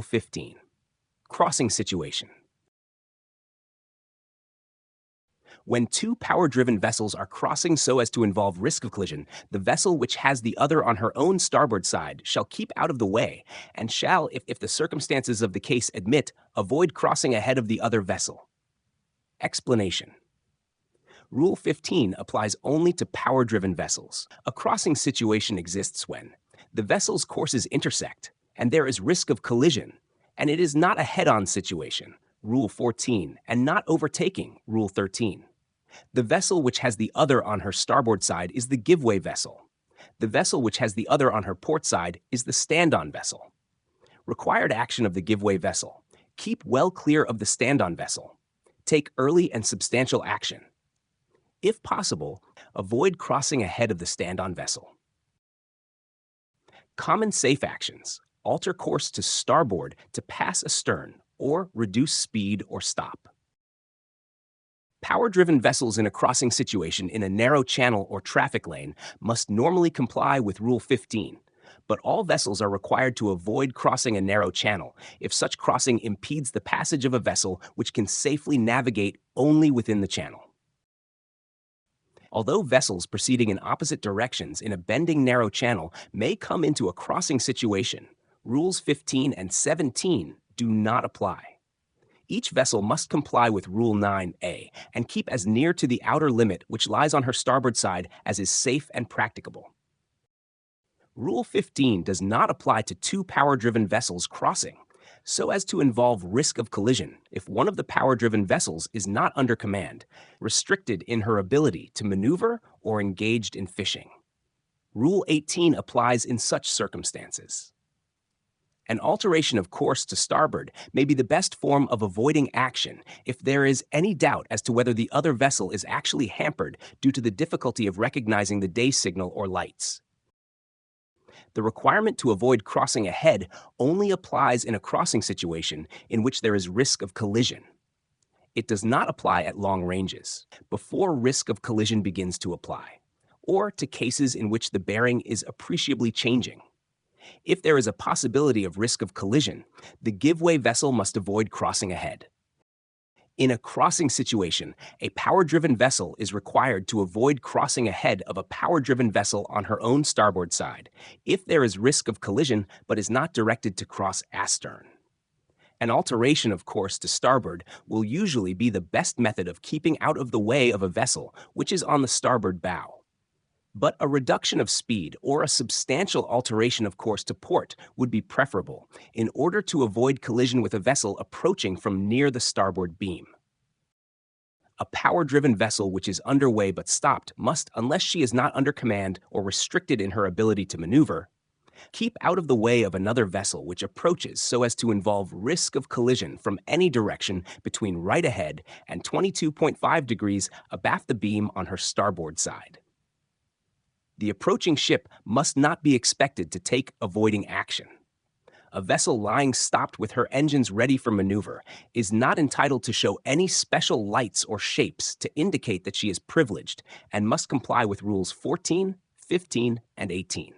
Rule 15. Crossing situation. When two power-driven vessels are crossing so as to involve risk of collision, the vessel which has the other on her own starboard side shall keep out of the way, and shall, if the circumstances of the case admit, avoid crossing ahead of the other vessel. Explanation. Rule 15 applies only to power-driven vessels. A crossing situation exists when the vessel's courses intersect, and there is risk of collision, and it is not a head-on situation, Rule 14, and not overtaking, Rule 13. The vessel which has the other on her starboard side is the give-way vessel. The vessel which has the other on her port side is the stand-on vessel. Required action of the give-way vessel. Keep well clear of the stand-on vessel. Take early and substantial action. If possible, avoid crossing ahead of the stand-on vessel. Common safe actions. Alter course to starboard to pass astern, or reduce speed or stop. Power-driven vessels in a crossing situation in a narrow channel or traffic lane must normally comply with Rule 15, but all vessels are required to avoid crossing a narrow channel if such crossing impedes the passage of a vessel which can safely navigate only within the channel. Although vessels proceeding in opposite directions in a bending narrow channel may come into a crossing situation, Rules 15 and 17 do not apply. Each vessel must comply with Rule 9a and keep as near to the outer limit which lies on her starboard side as is safe and practicable. Rule 15 does not apply to two power-driven vessels crossing, so as to involve risk of collision if one of the power-driven vessels is not under command, restricted in her ability to maneuver, or engaged in fishing. Rule 18 applies in such circumstances. An alteration of course to starboard may be the best form of avoiding action if there is any doubt as to whether the other vessel is actually hampered due to the difficulty of recognizing the day signal or lights. The requirement to avoid crossing ahead only applies in a crossing situation in which there is risk of collision. It does not apply at long ranges, before risk of collision begins to apply, or to cases in which the bearing is appreciably changing. If there is a possibility of risk of collision, the give-way vessel must avoid crossing ahead. In a crossing situation, a power-driven vessel is required to avoid crossing ahead of a power-driven vessel on her own starboard side, if there is risk of collision but is not directed to cross astern. An alteration of course to starboard will usually be the best method of keeping out of the way of a vessel which is on the starboard bow. But a reduction of speed or a substantial alteration of course to port would be preferable in order to avoid collision with a vessel approaching from near the starboard beam. A power-driven vessel which is underway but stopped must, unless she is not under command or restricted in her ability to maneuver, keep out of the way of another vessel which approaches so as to involve risk of collision from any direction between right ahead and 22.5 degrees abaft the beam on her starboard side. The approaching ship must not be expected to take avoiding action. A vessel lying stopped with her engines ready for maneuver is not entitled to show any special lights or shapes to indicate that she is privileged and must comply with Rules 14, 15, and 18.